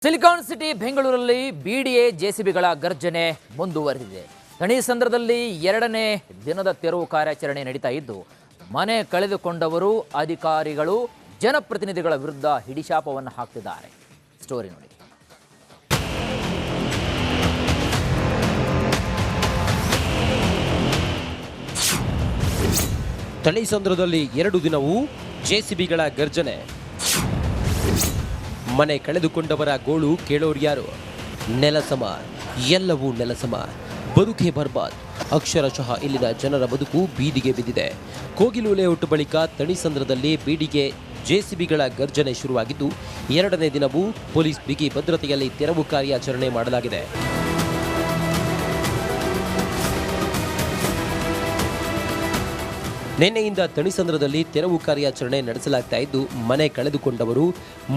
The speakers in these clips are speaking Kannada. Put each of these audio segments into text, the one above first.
ಸಿಲಿಕಾನ್ ಸಿಟಿ ಬೆಂಗಳೂರಲ್ಲಿ ಬಿಡಿಎ ಜೆಸಿಬಿಗಳ ಗರ್ಜನೆ ಮುಂದುವರೆದಿದೆ. ತಣಿಸಂದ್ರದಲ್ಲಿ ಎರಡನೇ ದಿನದ ತೆರವು ಕಾರ್ಯಾಚರಣೆ ನಡೀತಾ ಇದ್ದು, ಮನೆ ಕಳೆದುಕೊಂಡವರು ಅಧಿಕಾರಿಗಳು ಜನಪ್ರತಿನಿಧಿಗಳ ವಿರುದ್ಧ ಹಿಡಿಶಾಪವನ್ನು ಹಾಕ್ತಿದ್ದಾರೆ. ಸ್ಟೋರಿ ನೋಡಿ. ತಣಿಸಂದ್ರದಲ್ಲಿ ಎರಡು ದಿನವೂ ಜೆಸಿಬಿಗಳ ಗರ್ಜನೆ. ಮನೆ ಕಳೆದುಕೊಂಡವರ ಗೋಳು ಕೇಳೋರ್ಯಾರು? ನೆಲಸಮ, ಎಲ್ಲವೂ ನೆಲಸಮ, ಬದುಕೇ ಬರ್ಬಾದ್. ಅಕ್ಷರಶಃ ಇಲ್ಲಿನ ಜನರ ಬದುಕು ಬೀದಿಗೆ ಬಿದ್ದಿದೆ. ಕೋಗಿಲು ಲೇಔಟ್ ಬಳಿಕ ತಣಿಸಂದ್ರದಲ್ಲಿ ಬೀಡಿಗೆ ಜೆಸಿಬಿಗಳ ಗರ್ಜನೆ ಶುರುವಾಗಿದ್ದು, ಎರಡನೇ ದಿನವೂ ಪೊಲೀಸ್ ಬಿಗಿ ಭದ್ರತೆಯಲ್ಲಿ ತೆರವು ಕಾರ್ಯಾಚರಣೆ ಮಾಡಲಾಗಿದೆ. ನಿನ್ನೆಯಿಂದ ತಣಿಸಂದ್ರದಲ್ಲಿ ತೆರವು ಕಾರ್ಯಾಚರಣೆ ನಡೆಸಲಾಗ್ತಾ ಇದ್ದು, ಮನೆ ಕಳೆದುಕೊಂಡವರು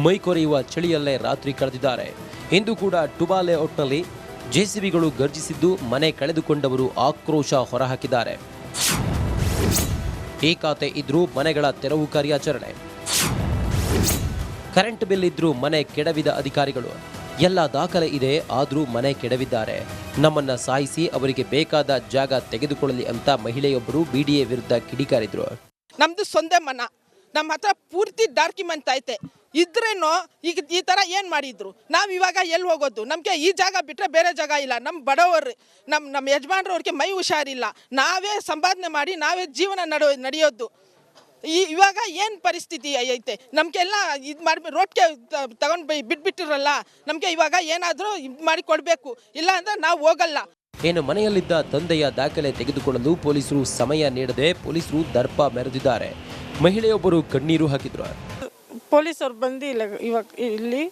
ಮೈಕೊರೆಯುವ ಚಳಿಯಲ್ಲೇ ರಾತ್ರಿ ಕಳೆದಿದ್ದಾರೆ. ಇಂದು ಕೂಡ ಟುಬಾ ಲೇಔಟ್ನಲ್ಲಿ ಜೆಸಿಬಿಗಳು ಗರ್ಜಿಸಿದ್ದು, ಮನೆ ಕಳೆದುಕೊಂಡವರು ಆಕ್ರೋಶ ಹೊರಹಾಕಿದ್ದಾರೆ. ಈ ಖಾತೆ ಇದ್ರೂ ಮನೆಗಳ ತೆರವು ಕಾರ್ಯಾಚರಣೆ. ಕರೆಂಟ್ ಬಿಲ್ ಇದ್ರೂ ಮನೆ ಕೆಡವಿದ ಅಧಿಕಾರಿಗಳು. ಎಲ್ಲ ದಾಖಲೆ ಇದೆ, ಆದರೂ ಮನೆ ಕೆಡವಿದ್ದಾರೆ. ನಮ್ಮನ್ನ ಸಾಯಿಸಿ ಅವರಿಗೆ ಬೇಕಾದ ಜಾಗ ತೆಗೆದುಕೊಳ್ಳಲಿ ಅಂತ ಮಹಿಳೆಯೊಬ್ಬರು ಬಿಡಿಎ ವಿರುದ್ಧ ಕಿಡಿಕಾರಿದ್ರು. ನಮ್ದು ಸ್ವಂತ ಮನ, ನಮ್ಮ ಹತ್ರ ಪೂರ್ತಿ ಡಾಕ್ಯುಮೆಂಟ್ ಐತೆ ಇದ್ರೇನೋ ಈಗ ಈ ತರ ಏನ್ ಮಾಡಿದ್ರು. ನಾವ್ ಇವಾಗ ಎಲ್ಲಿ ಹೋಗೋದು? ನಮ್ಗೆ ಈ ಜಾಗ ಬಿಟ್ರೆ ಬೇರೆ ಜಾಗ ಇಲ್ಲ. ನಮ್ಮ ಬಡವರು, ನಮ್ಮ ಯಜಮಾನ್ರವ್ರಿಗೆ ಮೈ ಹುಷಾರಿಲ್ಲ. ನಾವೇ ಸಂಪಾದನೆ ಮಾಡಿ ನಾವೇ ಜೀವನ ನಡೆಯೋದು. ಇವಾಗ ಏನು ಪರಿಸ್ಥಿತಿ ಐತೆ? ನಮಗೆಲ್ಲ ಇದು ಮಾಡಿ ರೋಡ್ಗೆ ತಗೊಂಡು ಬಿಟ್ಬಿಟ್ಟಿರಲ್ಲ. ನಮಗೆ ಇವಾಗ ಏನಾದರೂ ಇದು ಮಾಡಿ ಕೊಡಬೇಕು, ಇಲ್ಲ ಅಂದ್ರೆ ನಾವು ಹೋಗಲ್ಲ. ಏನು ಮನೆಯಲ್ಲಿದ್ದ ತಂದೆಯ ದಾಖಲೆ ತೆಗೆದುಕೊಳ್ಳಲು ಪೊಲೀಸರು ಸಮಯ ನೀಡದೆ ಪೊಲೀಸರು ದರ್ಪ ಮೆರೆದಿದ್ದಾರೆ. ಮಹಿಳೆಯೊಬ್ಬರು ಕಣ್ಣೀರು ಹಾಕಿದ್ರು. ಪೊಲೀಸರು ಬಂದು ಇವಾಗ ಇಲ್ಲಿ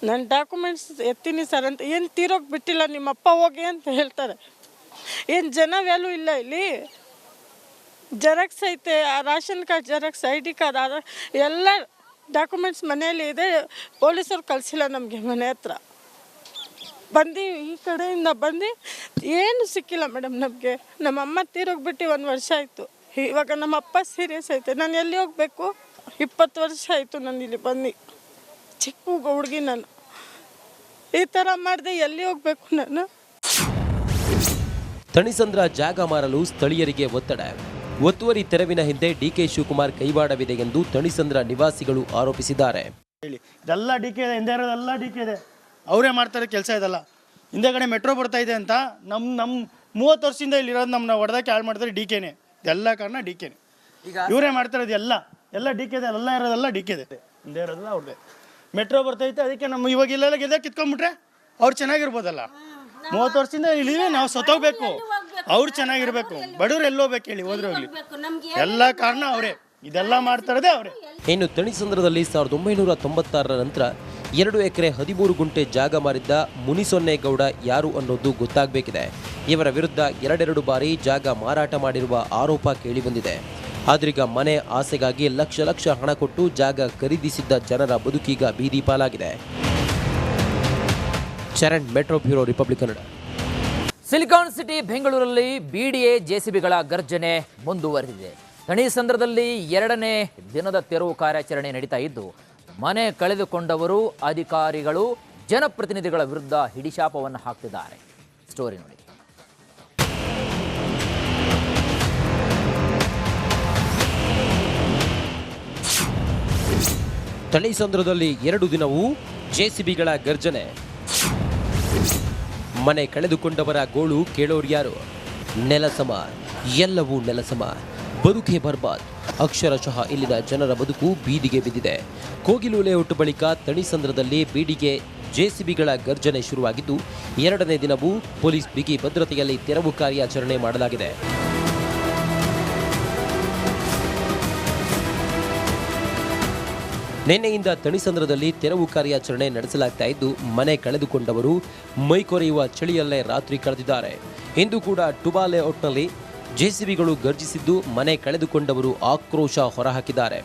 ನನ್ನ ಡಾಕ್ಯುಮೆಂಟ್ಸ್ ಎತ್ತೀನಿ ಸರ್ ಅಂತ. ಏನು ತೀರೋಗಿ ಬಿಟ್ಟಿಲ್ಲ, ನಿಮ್ಮಪ್ಪ ಹೋಗಿ ಅಂತ ಹೇಳ್ತಾರೆ. ಏನು ಜನ ವ್ಯಾಲ್ಯೂ ಇಲ್ಲ ಇಲ್ಲಿ. ಜೆರಾಕ್ಸ್ ಐತೆ, ration card xerox, ID card, ಎಲ್ಲ ಡಾಕ್ಯುಮೆಂಟ್ಸ್ ಮನೆಯಲ್ಲಿ ಇದೆ. ಪೊಲೀಸರು ಕಳಿಸಿಲ್ಲ ನಮಗೆ ಮನೆ ಹತ್ರ. ಬಂದು ಈ ಕಡೆಯಿಂದ ಬಂದು ಏನು ಸಿಕ್ಕಿಲ್ಲ ಮೇಡಮ್ ನಮಗೆ. ನಮ್ಮಮ್ಮ ತೀರೋಗ್ಬಿಟ್ಟು 1 ವರ್ಷ ಆಯಿತು. ಇವಾಗ ನಮ್ಮಪ್ಪ ಸೀರಿಯಸ್ ಐತೆ. ನಾನು ಎಲ್ಲಿ ಹೋಗಬೇಕು? 20 ವರ್ಷ ಆಯಿತು ನಾನು ಇಲ್ಲಿ ಬಂದು. ಚಿಕ್ಕ ಹುಡುಗಿ ನಾನು. ಈ ಥರ ಮಾಡಿದೆ ಎಲ್ಲಿ ಹೋಗಬೇಕು ನಾನು? ತಣಿಸಂದ್ರ ಜಾಗ ಮಾರಲು ಸ್ಥಳೀಯರಿಗೆ ಒತ್ತಡ. ಒತ್ತುವರಿ ತೆರವಿನ ಹಿಂದೆ DK ಶಿವಕುಮಾರ್ ಕೈವಾಡವಿದೆ ಎಂದು ತಣಿಸಂದ್ರ ನಿವಾಸಿಗಳು ಆರೋಪಿಸಿದ್ದಾರೆ. ಇದೆಲ್ಲ DK ಇದೆ, ಹಿಂದೆ ಇರೋದೆಲ್ಲ DK ಇದೆ. ಅವರೇ ಮಾಡ್ತಾರೆ ಕೆಲಸ. ಇದೆಲ್ಲ ಹಿಂದೆಗಡೆ ಮೆಟ್ರೋ ಬರ್ತಾ ಇದೆ ಅಂತ ನಮ್ಮ 30 ವರ್ಷದಿಂದ ಇಲ್ಲಿರೋದು ನಮ್ಮನ್ನ ಹೊಡೆದಕ್ಕೆ ಹಾಳು ಮಾಡ್ತಾರೆ DKನೇ. ಇದೆಲ್ಲ ಕಾರಣ DKನೇ. ಇವರೇ ಮಾಡ್ತಾರೋದು ಎಲ್ಲ DK ಇದೆ. ಎಲ್ಲ ಇರೋದೆಲ್ಲ DK ಇದೆ, ಹಿಂದೆ ಇರೋದೆಲ್ಲ ಅವ್ರದ್ದೇ. ಮೆಟ್ರೋ ಬರ್ತೈತೆ, ಅದಕ್ಕೆ ನಮ್ಮ ಇವಾಗ ಇಲ್ಲೆಲ್ಲ ಗೆದ್ದ ಕಿತ್ಕೊಂಡ್ಬಿಟ್ರೆ ಅವ್ರು ಚೆನ್ನಾಗಿರ್ಬೋದಲ್ಲ. 30 ವರ್ಷದಿಂದ ಇಲ್ಲಿವೆ, ನಾವು ಸತ್ತೋಗ್ಬೇಕು, ಅವ್ರು ಚೆನ್ನಾಗಿರ್ಬೇಕು. ಬಡವ್ರು ಎಲ್ಲೋಗ್ಬೇಕು ಹೇಳಿ, ಹೋದ್ರೆ ಹೋಗ್ಲಿ. ಎಲ್ಲ ಕಾರಣ ಅವರೇ, ಇದೆಲ್ಲ ಮಾಡ್ತಾರದೇ ಅವರೇ. ಇನ್ನು ತಣಿಸಂದ್ರದಲ್ಲಿ 1996ರ ನಂತರ 2 ಎಕರೆ 13 ಗುಂಟೆ ಜಾಗ ಮಾರಿದ್ದ ಮುನಿಸೊನ್ನೇಗೌಡ ಯಾರು ಅನ್ನೋದು ಗೊತ್ತಾಗಬೇಕಿದೆ. ಇವರ ವಿರುದ್ಧ 2 ಬಾರಿ ಜಾಗ ಮಾರಾಟ ಮಾಡಿರುವ ಆರೋಪ ಕೇಳಿಬಂದಿದೆ. ಆದ್ರೀಗ ಮನೆ ಆಸೆಗಾಗಿ ಲಕ್ಷ ಹಣ ಕೊಟ್ಟು ಜಾಗ ಖರೀದಿಸಿದ್ದ ಜನರ ಬದುಕೀಗ ಬೀದಿ ಪಾಲಾಗಿದೆ. Charan, metro bureau, republic Kannada. Silicon city ಬೆಂಗಳೂರಲ್ಲಿ ಬಿಡಿಎ ಜೆಸಿಬಿಗಳ ಗರ್ಜನೆ ಮುಂದುವರೆದಿದೆ. ತಣಿಸಂದ್ರದಲ್ಲಿ ಎರಡನೇ ದಿನದ ತೆರವು ಕಾರ್ಯಾಚರಣೆ ನಡೀತಾ ಇದ್ದು, ಮನೆ ಕಳೆದುಕೊಂಡವರು ಅಧಿಕಾರಿಗಳು ಜನಪ್ರತಿನಿಧಿಗಳ ವಿರುದ್ಧ ಹಿಡಿಶಾಪವನ್ನು ಹಾಕ್ತಿದ್ದಾರೆ. ಸ್ಟೋರಿ ನೋಡಿ. ತಣಿಸಂದ್ರದಲ್ಲಿ ಎರಡು ದಿನವೂ ಜೆಸಿಬಿಗಳ ಗರ್ಜನೆ. ಮನೆ ಕಳೆದುಕೊಂಡವರ ಗೋಳು ಕೇಳೋರ್ಯಾರು? ನೆಲಸಮ, ಎಲ್ಲವೂ ನೆಲಸಮ, ಬದುಕೇ ಬರ್ಬಾದ್. ಅಕ್ಷರಶಃ ಇಲ್ಲಿನ ಜನರ ಬದುಕು ಬೀದಿಗೆ ಬಿದ್ದಿದೆ. ಕೋಗಿಲು ಲೇಔಟ್ ಬಳಿಕ ತಣಿಸಂದ್ರದಲ್ಲಿ ಬೀಡಿಗೆ ಜೆಸಿಬಿಗಳ ಗರ್ಜನೆ ಶುರುವಾಗಿದ್ದು, ಎರಡನೇ ದಿನವೂ ಪೊಲೀಸ್ ಬಿಗಿ ಭದ್ರತೆಯಲ್ಲಿ ತೆರವು ಕಾರ್ಯಾಚರಣೆ ಮಾಡಲಾಗಿದೆ. ನಿನ್ನೆಯಿಂದ ತಣಿಸಂದ್ರದಲ್ಲಿ ತೆರವು ಕಾರ್ಯಾಚರಣೆ ನಡೆಸಲಾಗ್ತಾ ಇದ್ದು, ಮನೆ ಕಳೆದುಕೊಂಡವರು ಮೈಕೊರೆಯುವ ಚಳಿಯಲ್ಲೇ ರಾತ್ರಿ ಕಳೆದಿದ್ದಾರೆ. ಇಂದು ಕೂಡ ಟುಬಾ ಲೇಔಟ್ನಲ್ಲಿ ಜೆಸಿಬಿಗಳು ಗರ್ಜಿಸಿದ್ದು, ಮನೆ ಕಳೆದುಕೊಂಡವರು ಆಕ್ರೋಶ ಹೊರಹಾಕಿದ್ದಾರೆ.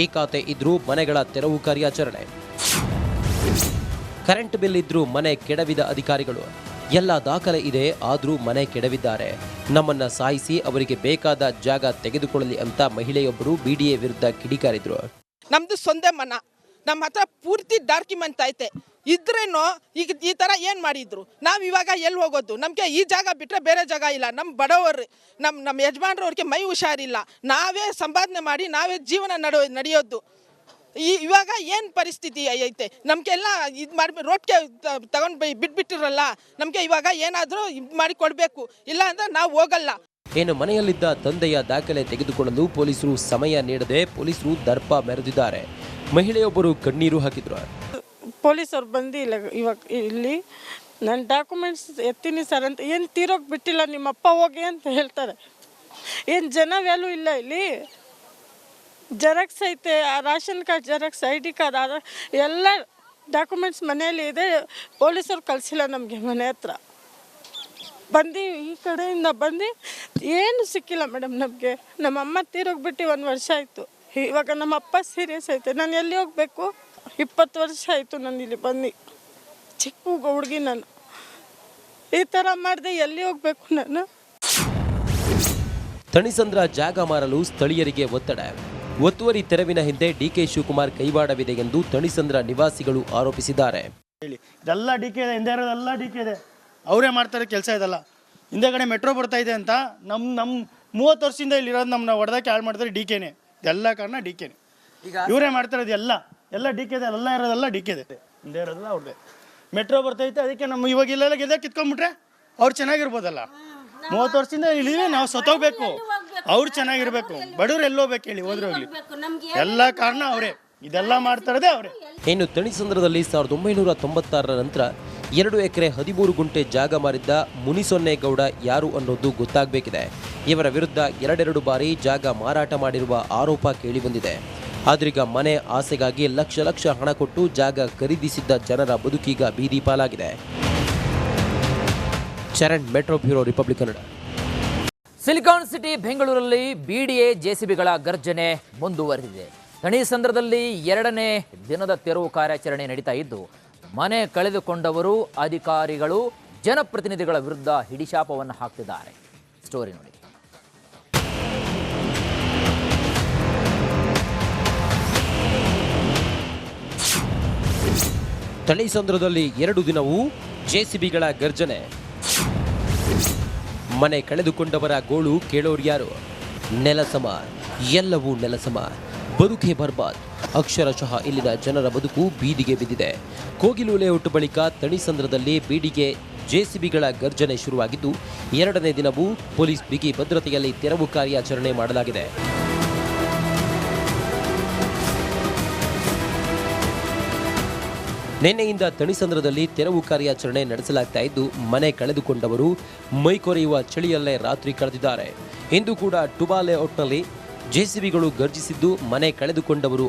ಈ ಖಾತೆ ಇದ್ರೂ ಮನೆಗಳ ತೆರವು ಕಾರ್ಯಾಚರಣೆ. ಕರೆಂಟ್ ಬಿಲ್ ಇದ್ರೂ ಮನೆ ಕೆಡವಿದ ಅಧಿಕಾರಿಗಳು. ಎಲ್ಲ ದಾಖಲೆ ಇದೆ, ಆದರೂ ಮನೆ ಕೆಡವಿದ್ದಾರೆ. ನಮ್ಮನ್ನ ಸಾಯಿಸಿ ಅವರಿಗೆ ಬೇಕಾದ ಜಾಗ ತೆಗೆದುಕೊಳ್ಳಲಿ ಅಂತ ಮಹಿಳೆಯೊಬ್ಬರು ಬಿಡಿಎ ವಿರುದ್ಧ ಕಿಡಿಕಾರಿದ್ರು. ನಮ್ದು ಸ್ವಂತ ಮನ, ನಮ್ಮ ಹತ್ರ ಪೂರ್ತಿ ಡಾಕ್ಯುಮೆಂಟ್ ಐತೆ. ಇದ್ರೇನು ಈಗ ಈ ಥರ ಏನು ಮಾಡಿದ್ರು? ನಾವು ಇವಾಗ ಎಲ್ಲಿ ಹೋಗೋದು? ನಮಗೆ ಈ ಜಾಗ ಬಿಟ್ಟರೆ ಬೇರೆ ಜಾಗ ಇಲ್ಲ. ನಮ್ಮ ಬಡವರು, ನಮ್ಮ ಯಜಮಾನ್ರವ್ರಿಗೆ ಮೈ ಹುಷಾರಿಲ್ಲ. ನಾವೇ ಸಂಪಾದನೆ ಮಾಡಿ ನಾವೇ ಜೀವನ ನಡೆಯೋದು. ಇವಾಗ ಏನು ಪರಿಸ್ಥಿತಿ ಐತೆ? ನಮಗೆಲ್ಲ ಇದು ಮಾಡಿ ರೋಡ್ಗೆ ತಗೊಂಡು ಬಿಟ್ಬಿಟ್ಟಿರಲ್ಲ. ನಮಗೆ ಇವಾಗ ಏನಾದರೂ ಇದು ಮಾಡಿ ಕೊಡಬೇಕು, ಇಲ್ಲ ಅಂದರೆ ನಾವು ಹೋಗಲ್ಲ. ಏನು ಮನೆಯಲ್ಲಿದ್ದ ತಂದೆಯ ದಾಖಲೆ ತೆಗೆದುಕೊಳ್ಳಲು ಪೊಲೀಸರು ಸಮಯ ನೀಡದೆ ಪೊಲೀಸರು ದರ್ಪ ಮೆರೆದಿದ್ದಾರೆ. ಮಹಿಳೆಯೊಬ್ಬರು ಕಣ್ಣೀರು ಹಾಕಿದ್ರು. ಪೊಲೀಸವ್ರು ಬಂದಿಲ್ಲ ಇವಾಗ ಇಲ್ಲಿ. ನನ್ನ ಡಾಕ್ಯುಮೆಂಟ್ಸ್ ಎತ್ತೀನಿ ಸರ್ ಅಂತ. ಏನು ತೀರೋಗಿ ಬಿಟ್ಟಿಲ್ಲ, ನಿಮ್ಮಪ್ಪ ಹೋಗಿ ಅಂತ ಹೇಳ್ತಾರೆ. ಏನು ಜನ ವ್ಯಾಲ್ಯೂ ಇಲ್ಲ ಇಲ್ಲಿ. ಜೆರಾಕ್ಸ್ ಐತೆ, ಆ ration card xerox, ID card, ಎಲ್ಲ ಡಾಕ್ಯುಮೆಂಟ್ಸ್ ಮನೆಯಲ್ಲಿ ಇದೆ. ಪೊಲೀಸರು ಕಳಿಸಿಲ್ಲ ನಮಗೆ ಮನೆ ಹತ್ರ. ಬಂದು ಈ ಕಡೆಯಿಂದ ಬಂದು ಏನು ಸಿಕ್ಕಿಲ್ಲ ಮೇಡಮ್ ನಮಗೆ. ನಮ್ಮಮ್ಮ ತೀರೋಗ್ಬಿಟ್ಟು 1 ವರ್ಷ ಆಯಿತು. ಇವಾಗ ನಮ್ಮಪ್ಪ ಸೀರಿಯಸ್ ಐತೆ. ನಾನು ಎಲ್ಲಿ ಹೋಗಬೇಕು? 20 ವರ್ಷ ಆಯಿತು ನಾನು ಇಲ್ಲಿ ಬಂದು. ಚಿಕ್ಕ ಹುಡುಗಿ ನಾನು. ಈ ಥರ ಮಾಡಿದೆ ಎಲ್ಲಿ ಹೋಗಬೇಕು ನಾನು? ತಣಿಸಂದ್ರ ಜಾಗ ಮಾರಲು ಸ್ಥಳೀಯರಿಗೆ ಒತ್ತಡ. ಒತ್ತುವರಿ ತೆರವಿನ ಹಿಂದೆ DK ಶಿವಕುಮಾರ್ ಕೈವಾಡವಿದೆ ಎಂದು ತಣಿಸಂದ್ರ ನಿವಾಸಿಗಳು ಆರೋಪಿಸಿದ್ದಾರೆ. ಹೇಳಿ, ಇದೆಲ್ಲ DK ಇದೆ, ಹಿಂದೆ ಇರೋದೆಲ್ಲ DK ಇದೆ. ಅವರೇ ಮಾಡ್ತಾರೆ ಕೆಲಸ. ಇದೆಲ್ಲ ಹಿಂದೆಗಡೆ ಮೆಟ್ರೋ ಬರ್ತಾ ಇದೆ ಅಂತ ನಮ್ಮ 30 ವರ್ಷದಿಂದ ಇಲ್ಲಿರೋದು ನಮ್ಮನ್ನ ಹೊಡೆದಕ್ಕೆ ಹಾಳು ಮಾಡ್ತಾರೆ DKನೇ. ಇದೆಲ್ಲ ಕಾರಣ DKನೇ. ಇವರೇ ಮಾಡ್ತಾರೋದು. ಎಲ್ಲ DK ಇದೆ. ಎಲ್ಲ ಇರೋದೆಲ್ಲ DK ಇದೆ. ಹಿಂದೆ ಇರೋದೆಲ್ಲ ಅವ್ರದ್ದೇ. ಮೆಟ್ರೋ ಬರ್ತೈತೆ, ಅದಕ್ಕೆ ನಮ್ಮ ಇವಾಗ ಇಲ್ಲೆಲ್ಲ ಗೆದ್ದ ಕಿತ್ಕೊಂಡ್ಬಿಟ್ರೆ ಅವ್ರು ಚೆನ್ನಾಗಿರ್ಬೋದಲ್ಲ. 30 ವರ್ಷದಿಂದ ಇಲ್ಲಿವೆ, ನಾವು ಸತ್ತೋಗ್ಬೇಕು, ಅವ್ರು ಚೆನ್ನಾಗಿರ್ಬೇಕು. ಬಡವ್ರು ಎಲ್ಲೋಗ್ಬೇಕು ಹೇಳಿ, ಹೋದ್ರೆ ಹೋಗ್ಲಿ. ಎಲ್ಲ ಕಾರಣ ಅವರೇ. ಇದೆಲ್ಲ ಮಾಡ್ತಾರದೇ ಅವರೇ. ಇನ್ನು ತಣಿಸಂದ್ರದಲ್ಲಿ 1996ರ ನಂತರ 2 ಎಕರೆ 13 ಗುಂಟೆ ಜಾಗ ಮಾರಿದ್ದ ಮುನಿಸೊನ್ನೇಗೌಡ ಯಾರು ಅನ್ನೋದು ಗೊತ್ತಾಗಬೇಕಿದೆ. ಇವರ ವಿರುದ್ಧ 2 ಬಾರಿ ಜಾಗ ಮಾರಾಟ ಮಾಡಿರುವ ಆರೋಪ ಕೇಳಿಬಂದಿದೆ. ಆದ್ರೀಗ ಮನೆ ಆಸೆಗಾಗಿ ಲಕ್ಷ ಹಣ ಕೊಟ್ಟು ಜಾಗ ಖರೀದಿಸಿದ್ದ ಜನರ ಬದುಕೀಗ ಬೀದಿ ಪಾಲಾಗಿದೆ. Charan, metro bureau, republic Kannada. Silicon city ಬೆಂಗಳೂರಲ್ಲಿ BDA JCBಗಳ ಗರ್ಜನೆ ಮುಂದುವರೆದಿದೆ. ತಣಿಸಂದ್ರದಲ್ಲಿ 2ನೇ ದಿನದ ತೆರವು ಕಾರ್ಯಾಚರಣೆ ನಡೀತಾ ಇದ್ದು, ಮನೆ ಕಳೆದುಕೊಂಡವರು, ಅಧಿಕಾರಿಗಳು, ಜನಪ್ರತಿನಿಧಿಗಳ ವಿರುದ್ಧ ಹಿಡಿಶಾಪವನ್ನು ಹಾಕ್ತಿದ್ದಾರೆ. ಸ್ಟೋರಿ ನೋಡಿ. ತಣಿಸಂದ್ರದಲ್ಲಿ 2 ದಿನವೂ JCBಗಳ ಗರ್ಜನೆ. ಮನೆ ಕಳೆದುಕೊಂಡವರ ಗೋಳು ಕೇಳೋರ್ಯಾರು? ನೆಲಸಮ, ಎಲ್ಲವೂ ನೆಲಸಮ, ಬದುಕೇ ಬರ್ಬಾದ್. ಅಕ್ಷರಶಃ ಇಲ್ಲಿನ ಜನರ ಬದುಕು ಬೀದಿಗೆ ಬಿದ್ದಿದೆ. ಕೋಗಿಲು ಲೇಔಟ್ ಬಳಿಕ ತಣಿಸಂದ್ರದಲ್ಲಿ BDA JCBಗಳ ಗರ್ಜನೆ ಶುರುವಾಗಿದ್ದು, 2ನೇ ದಿನವೂ ಪೊಲೀಸ್ ಬಿಗಿ ಭದ್ರತೆಯಲ್ಲಿ ತೆರವು ಕಾರ್ಯಾಚರಣೆ ಮಾಡಲಾಗಿದೆ. ನಿನ್ನೆಯಿಂದ ತಣಿಸಂದ್ರದಲ್ಲಿ ತೆರವು ಕಾರ್ಯಾಚರಣೆ ನಡೆಸಲಾಗ್ತಾ ಇದ್ದು, ಮನೆ ಕಳೆದುಕೊಂಡವರು ಮೈಕೊರೆಯುವ ಚಳಿಯಲ್ಲೇ ರಾತ್ರಿ ಕಳೆದಿದ್ದಾರೆ. ಇಂದು ಕೂಡ ಟುಬಾ ಲೇಔಟ್ನಲ್ಲಿ JCBಗಳು ಗರ್ಜಿಸಿದ್ದು, ಮನೆ ಕಳೆದುಕೊಂಡವರು